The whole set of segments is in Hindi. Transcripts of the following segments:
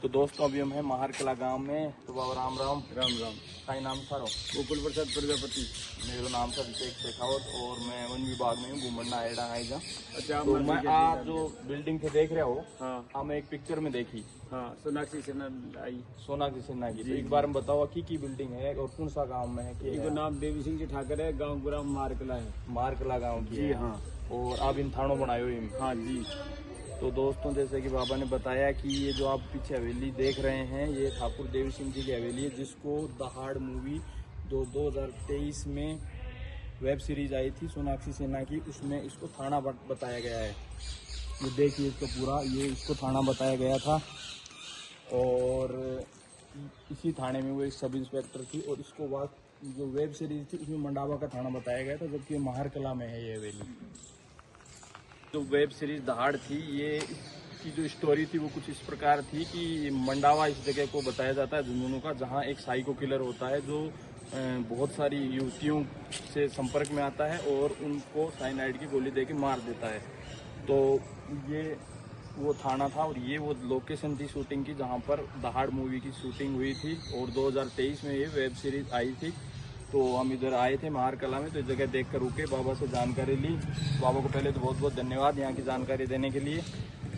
तो दोस्तों अभी हम हैं महारकला गांव में। तो बाबा राम राम। राम राम। का नाम सारो गोकुल प्रसाद प्रजापति। मेरा नाम था अभिषेक शेखावत और मैं वन विभाग में हूँ घूमना आएडा आई जा। अच्छा, तो मैं आप जो बिल्डिंग से देख रहे हो, हाँ हमें एक पिक्चर में देखी, हाँ सोनाक्षी सिन्हा आई। सोनाक्षी सिन्हा की। तो एक बार में बताओ की बिल्डिंग है और कौन सा गाँव में है? इनका नाम देवी सिंह जी ठाकर है, गाँव पूरा महारकला है। महारकला गाँव की जी है। हाँ। और आप इन थानों बनाए हुए। हाँ जी। तो दोस्तों जैसे कि बाबा ने बताया कि ये जो आप पीछे हवेली देख रहे हैं ये ठाकुर देवी सिंह जी की हवेली है, जिसको दहाड़ मूवी 2023 में वेब सीरीज आई थी सोनाक्षी सिन्हा की, उसमें इसको थाना बताया गया है। ये देखिए इसको पूरा, ये इसको थाना बताया गया था और इसी थाने में वो एक सब इंस्पेक्टर थी और इसको बाद जो वेब सीरीज थी उसमें मंडावा का थाना बताया गया था, जबकि महारकला में है ये हवेली। जो वेब सीरीज दहाड़ थी, ये की जो स्टोरी थी वो कुछ इस प्रकार थी कि मंडावा इस जगह को बताया जाता है झुंझुनू का, जहाँ एक साइको किलर होता है जो बहुत सारी युवतियों से संपर्क में आता है और उनको साइनाइड की गोली देके मार देता है। तो ये वो थाना था और ये वो लोकेशन थी शूटिंग की जहाँ पर दहाड़ मूवी की शूटिंग हुई थी और 2023 में ये वेब सीरीज आई थी। तो हम इधर आए थे महारकला में, तो इस जगह देख कर रुके, बाबा से जानकारी ली। बाबा को पहले तो बहुत बहुत धन्यवाद यहाँ की जानकारी देने के लिए।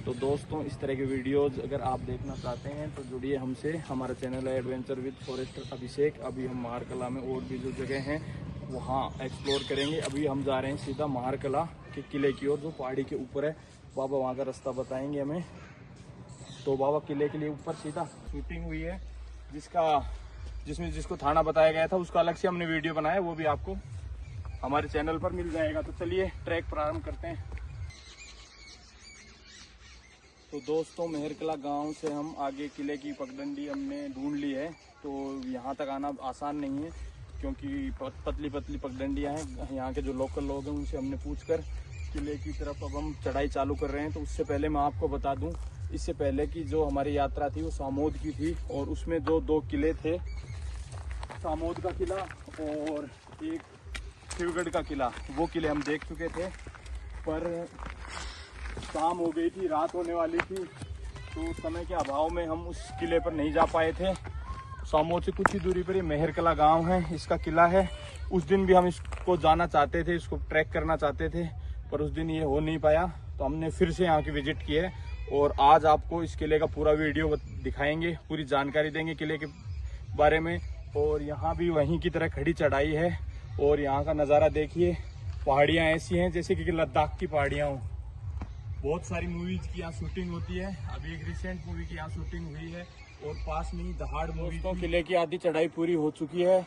तो दोस्तों इस तरह के वीडियोज़ अगर आप देखना चाहते हैं तो जुड़िए हमसे। हमारा चैनल है एडवेंचर विद फॉरेस्टर अभिषेक। अभी हम महारकला में और भी जो जगह हैं वहाँ एक्सप्लोर करेंगे। अभी हम जा रहे हैं सीधा महारकला के किले की ओर जो पहाड़ी के ऊपर है। बाबा वहाँ का रास्ता बताएंगे हमें। तो बाबा किले के लिए ऊपर सीधा शूटिंग हुई है जिसको थाना बताया गया था, उसका अलग से हमने वीडियो बनाया, वो भी आपको हमारे चैनल पर मिल जाएगा। तो चलिए ट्रैक प्रारंभ करते हैं। तो दोस्तों महारकला गांव से हम आगे किले की पगडंडी हमने ढूंढ ली है। तो यहाँ तक आना आसान नहीं है क्योंकि पतली पतली पगडंडियाँ हैं। यहाँ के जो लोकल लोग हैं उनसे हमने पूछकर किले की तरफ अब हम चढ़ाई चालू कर रहे हैं। तो उससे पहले मैं आपको बता दूं, इससे पहले की जो हमारी यात्रा थी वो सामोद की थी और उसमें जो दो किले थे, सामोद का किला और एक शिवगढ़ का किला, वो किले हम देख चुके थे। पर शाम हो गई थी, रात होने वाली थी, तो समय के अभाव में हम उस किले पर नहीं जा पाए थे। सामोद से कुछ ही दूरी पर ये महारकला गांव है, इसका किला है। उस दिन भी हम इसको जाना चाहते थे, इसको ट्रैक करना चाहते थे, पर उस दिन ये हो नहीं पाया। तो हमने फिर से यहाँ की विजिट की है और आज आपको इस किले का पूरा वीडियो दिखाएंगे, पूरी जानकारी देंगे किले के बारे में। और यहाँ भी वहीं की तरह खड़ी चढ़ाई है और यहाँ का नज़ारा देखिए। पहाड़ियाँ ऐसी हैं जैसे कि लद्दाख की पहाड़ियाँ हों। बहुत सारी मूवीज की यहाँ शूटिंग होती है। अभी एक रिसेंट मूवी की यहाँ शूटिंग हुई है और पास में ही दहाड़ मूवी। तो किले की आधी चढ़ाई पूरी हो चुकी है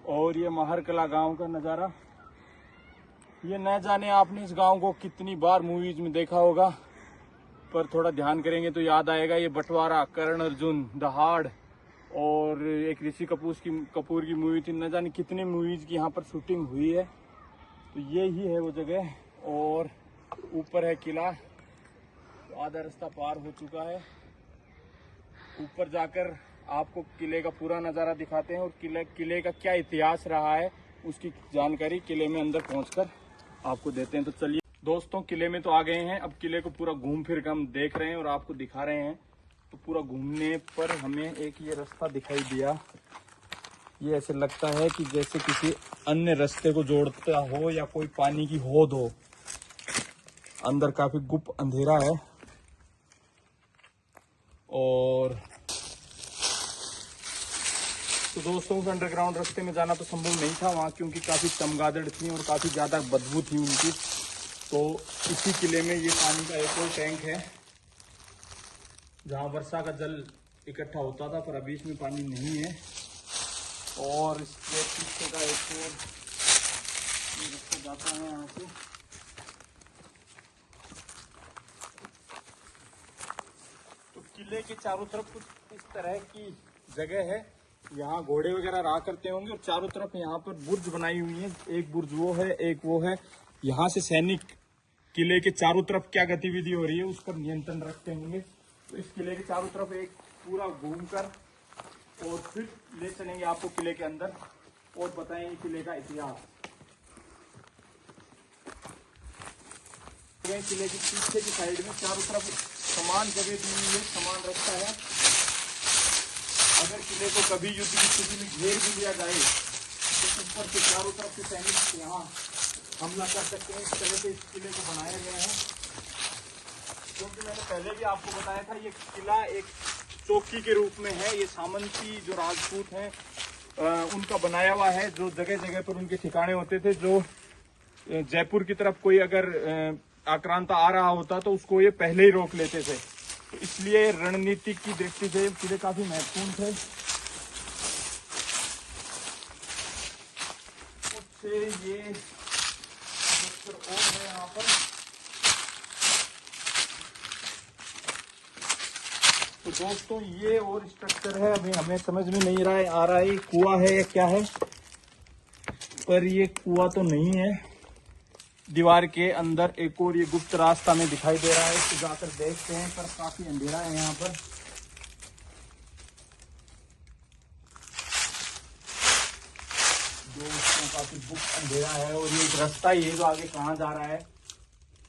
और ये महारकला गाँव का नज़ारा। ये न जाने आपने इस गांव को कितनी बार मूवीज में देखा होगा, पर थोड़ा ध्यान करेंगे तो याद आएगा। ये बंटवारा, कर्ण अर्जुन, दहाड़ और एक ऋषि कपूर की मूवी थी, न जाने कितनी मूवीज की यहाँ पर शूटिंग हुई है। तो ये ही है वो जगह और ऊपर है किला। तो आधा रास्ता पार हो चुका है। ऊपर जाकर आपको किले का पूरा नज़ारा दिखाते हैं और किले का क्या इतिहास रहा है उसकी जानकारी किले में अंदर पहुंचकर आपको देते हैं। तो चलिए दोस्तों किले में तो आ गए हैं, अब किले को पूरा घूम फिर कर हम देख रहे हैं और आपको दिखा रहे हैं। तो पूरा घूमने पर हमें एक ये रास्ता दिखाई दिया। ये ऐसे लगता है कि जैसे किसी अन्य रास्ते को जोड़ता हो या कोई पानी की होद हो। अंदर काफी गुप्त अंधेरा है और तो दोस्तों उस अंडरग्राउंड रास्ते में जाना तो संभव नहीं था वहाँ, क्योंकि काफ़ी चमगादड़ थी और काफ़ी ज़्यादा बदबू थी उनकी। तो इसी किले में ये पानी का एक और टैंक है जहाँ वर्षा का जल इकट्ठा होता था, पर अभी इसमें पानी नहीं है। और इसके पीछे का एक और रास्ता जाता है यहाँ से। तो किले के चारों तरफ कुछ इस तरह की जगह है, यहाँ घोड़े वगैरह रहा करते होंगे और चारों तरफ यहाँ पर बुर्ज बनाई हुई है। एक बुर्ज वो है, एक वो है। यहाँ से सैनिक किले के चारों तरफ क्या गतिविधि हो रही है उस पर नियंत्रण रखते होंगे। तो इस किले के चारों तरफ एक पूरा घूमकर और फिर ले चलेंगे आपको किले के अंदर और बताएंगे किले का इतिहास। किले के पीछे की साइड में चारों तरफ समान जगह दी हुई है, समान रास्ता है। किले को कभी युद्ध की स्थिति में घेर भी लिया जाए तो ऊपर से चारों तरफ से सैनिक यहाँ हमला कर सकते हैं। इस तरह से इस किले को बनाया गया है। क्योंकि मैंने पहले भी आपको बताया था, ये किला एक चौकी के रूप में है। ये सामंती जो राजपूत हैं उनका बनाया हुआ है, जो जगह जगह पर उनके ठिकाने होते थे। जो जयपुर की तरफ कोई अगर आक्रांता आ रहा होता तो उसको ये पहले ही रोक लेते थे। तो इसलिए रणनीतिक की दृष्टि से किले काफी महत्वपूर्ण थे। उससे ये और है यहाँ पर। तो दोस्तों ये और स्ट्रक्चर है, अभी हमें समझ में नहीं आ रहा है कुआं है या क्या है, पर ये कुआं तो नहीं है। दीवार के अंदर एक और ये गुप्त रास्ता में दिखाई दे रहा है, इसको जाकर देखते हैं, पर काफी अंधेरा है यहाँ पर। दोस्तों काफी गुप्त अंधेरा है और ये एक रास्ता ही है जो आगे कहाँ जा रहा है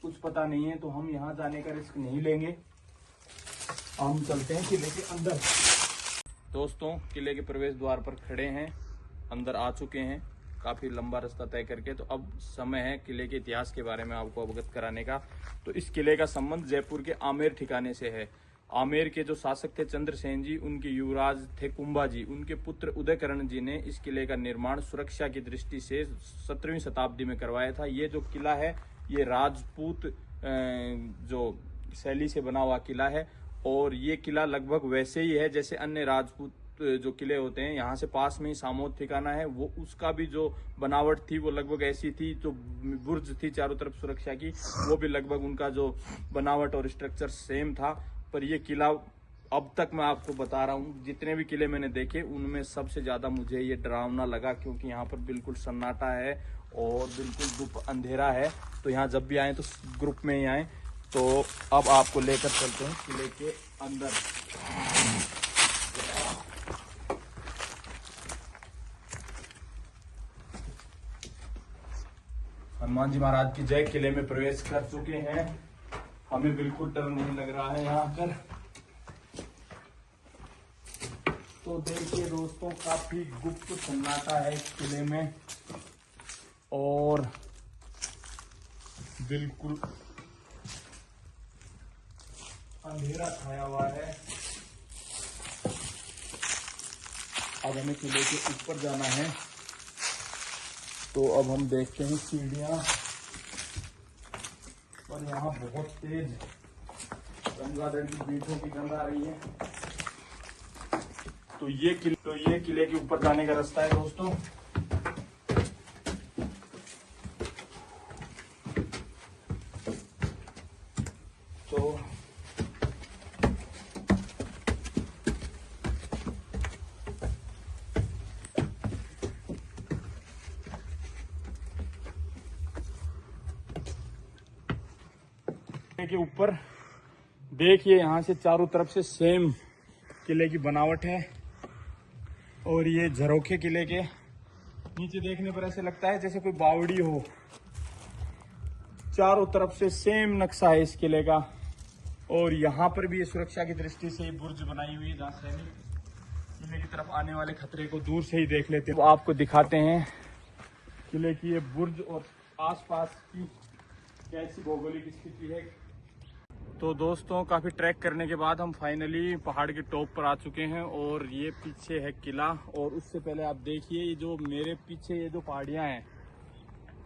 कुछ पता नहीं है। तो हम यहाँ जाने का रिस्क नहीं लेंगे, हम चलते हैं किले के अंदर। दोस्तों किले के प्रवेश द्वार पर खड़े हैं, अंदर आ चुके हैं काफी लंबा रास्ता तय करके। तो अब समय है किले के इतिहास के बारे में आपको अवगत कराने का। तो इस किले का संबंध जयपुर के आमेर ठिकाने से है। आमेर के जो शासक थे चंद्रसेन जी, उनके युवराज थे कुंभा जी, उनके पुत्र उदयकरण जी ने इस किले का निर्माण सुरक्षा की दृष्टि से 17वीं शताब्दी में करवाया था। ये जो किला है ये राजपूत जो शैली से बना हुआ किला है और ये किला लगभग वैसे ही है जैसे अन्य राजपूत जो किले होते हैं। यहाँ से पास में ही सामोद ठिकाना है, वो उसका भी जो बनावट थी वो लगभग ऐसी थी। जो बुर्ज थी चारों तरफ सुरक्षा की, वो भी लगभग उनका जो बनावट और स्ट्रक्चर सेम था। पर ये किला अब तक मैं आपको बता रहा हूँ, जितने भी किले मैंने देखे उनमें सबसे ज्यादा मुझे ये डरावना लगा, क्योंकि यहाँ पर बिल्कुल सन्नाटा है और बिल्कुल गुप्त अंधेरा है। तो यहाँ जब भी आए तो ग्रुप में ही आए। तो अब आपको लेकर चलते हैं किले के अंदर। हनुमान जी महाराज की जय। किले में प्रवेश कर चुके हैं, हमें बिल्कुल डर नहीं लग रहा है यहाँ पर। तो देखिए दोस्तों काफी गुप्त सन्नाटा है इस किले में और बिल्कुल अंधेरा छाया हुआ है। अब हमें किले के ऊपर जाना है। तो अब हम देखते हैं सीढ़ियां, और यहाँ बहुत तेज गंगाधर की बीटों की गंध आ रही है। तो ये किले के ऊपर जाने का रास्ता है दोस्तों। तो के ऊपर देखिए, यहाँ से चारों तरफ से सेम किले की बनावट है और ये झरोखे किले के नीचे देखने पर ऐसे लगता है जैसे कोई बावड़ी हो। चारों तरफ से सेम नक्शा है इस किले का। और यहाँ पर भी ये सुरक्षा की दृष्टि से बुर्ज बनाई हुई है, जहाँ सैनिक किले की तरफ आने वाले खतरे को दूर से ही देख लेते हैं। तो आपको दिखाते हैं किले की ये बुर्ज और आसपास की कैसी भौगोलिक स्थिति है। तो दोस्तों काफ़ी ट्रैक करने के बाद हम फाइनली पहाड़ के टॉप पर आ चुके हैं और ये पीछे है किला। और उससे पहले आप देखिए ये जो मेरे पीछे ये जो पहाड़ियाँ हैं,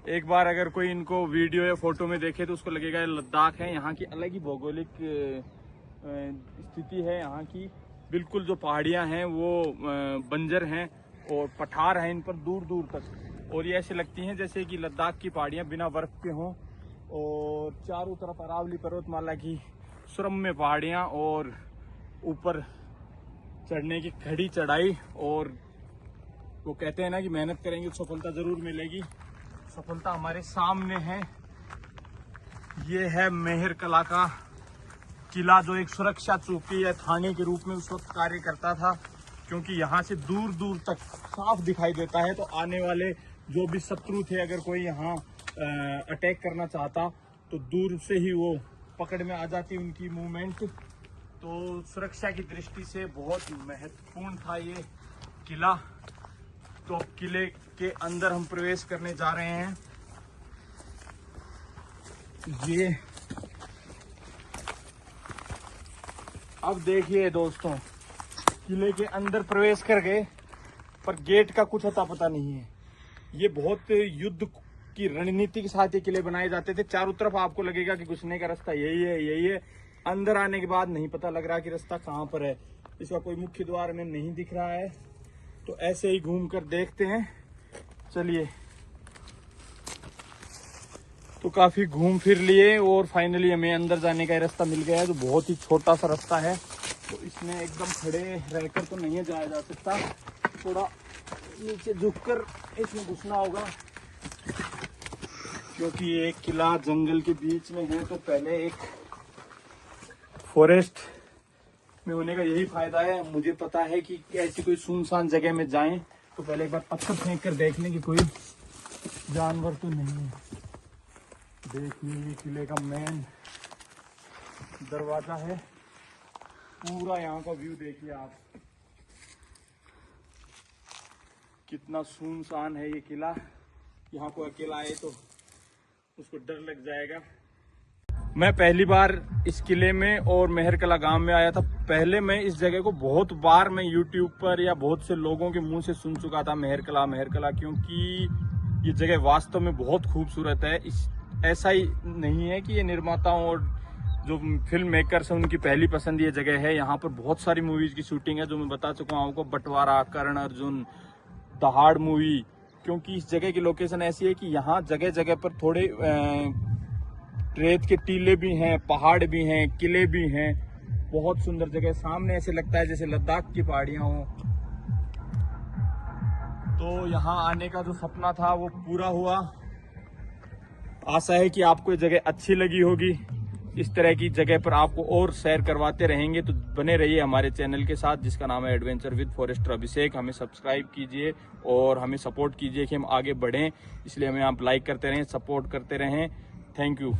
एक बार अगर कोई इनको वीडियो या फोटो में देखे तो उसको लगेगा ये लद्दाख है। यहाँ की अलग ही भौगोलिक स्थिति है यहाँ की। बिल्कुल जो पहाड़ियाँ हैं वो बंजर हैं और पठार हैं इन पर दूर दूर तक, और ये ऐसे लगती हैं जैसे कि लद्दाख की पहाड़ियाँ बिना बर्फ के हों। और चारों तरफ अरावली पर्वतमाला की सुरम्य पहाड़ियाँ और ऊपर चढ़ने की खड़ी चढ़ाई। और वो कहते हैं ना कि मेहनत करेंगे तो सफलता जरूर मिलेगी। सफलता हमारे सामने है। ये है मेहर कला का किला, जो एक सुरक्षा चौकी या थाने के रूप में उस वक्त कार्य करता था, क्योंकि यहाँ से दूर दूर तक साफ दिखाई देता है। तो आने वाले जो भी शत्रु थे, अगर कोई यहाँ अटैक करना चाहता तो दूर से ही वो पकड़ में आ जाती उनकी मूवमेंट। तो सुरक्षा की दृष्टि से बहुत महत्वपूर्ण था ये किला। तो अब किले के अंदर हम प्रवेश करने जा रहे हैं। ये अब देखिए दोस्तों, किले के अंदर प्रवेश कर गए पर गेट का कुछ अता पता नहीं है। ये बहुत युद्ध की रणनीति के साथ ये किले बनाए जाते थे। चारों तरफ आपको लगेगा कि घुसने का रास्ता यही है यही है, अंदर आने के बाद नहीं पता लग रहा कि रास्ता कहाँ पर है। इसका कोई मुख्य द्वार में नहीं दिख रहा है, तो ऐसे ही घूम कर देखते हैं। चलिए, तो काफी घूम फिर लिए और फाइनली हमें अंदर जाने का रास्ता मिल गया है, जो बहुत ही छोटा सा रास्ता है। तो इसमें एकदम खड़े रहकर तो नहीं जाया जा सकता, थोड़ा नीचे झुककर इसमें घुसना होगा, क्योंकि ये किला जंगल के बीच में है। तो पहले एक फॉरेस्ट में होने का यही फायदा है। मुझे पता है कि ऐसी कोई सुनसान जगह में जाएं तो पहले एक बार पत्थर फेंक कर देख लें कि कोई जानवर तो नहीं है। देखिए, ये किले का मेन दरवाजा है। पूरा यहाँ का व्यू देखिए आप, कितना सुनसान है ये किला। यहाँ को अकेला आए तो उसको डर लग जाएगा। मैं पहली बार इस किले में और मेहरकला गांव में आया था। पहले मैं इस जगह को बहुत बार मैं यूट्यूब पर या बहुत से लोगों के मुंह से सुन चुका था, मेहरकला मेहरकला, क्योंकि ये जगह वास्तव में बहुत खूबसूरत है। ऐसा ही नहीं है कि ये निर्माताओं और जो फिल्म मेकर्स हैं उनकी पहली पसंद ये जगह है। यहाँ पर बहुत सारी मूवीज की शूटिंग है, जो मैं बता चुका हूँ आपको, बंटवारा, कर्ण अर्जुन, दहाड़ मूवी। क्योंकि इस जगह की लोकेशन ऐसी है कि यहाँ जगह जगह पर थोड़े रेत के टीले भी हैं, पहाड़ भी हैं, किले भी हैं। बहुत सुंदर जगह, सामने ऐसे लगता है जैसे लद्दाख की पहाड़ियाँ हों। तो यहाँ आने का जो सपना था वो पूरा हुआ। आशा है कि आपको ये जगह अच्छी लगी होगी। इस तरह की जगह पर आपको और सैर करवाते रहेंगे, तो बने रहिए हमारे चैनल के साथ, जिसका नाम है एडवेंचर विद फॉरेस्टर अभिषेक। हमें सब्सक्राइब कीजिए और हमें सपोर्ट कीजिए कि हम आगे बढ़ें। इसलिए हमें आप लाइक करते रहें, सपोर्ट करते रहें। Thank you.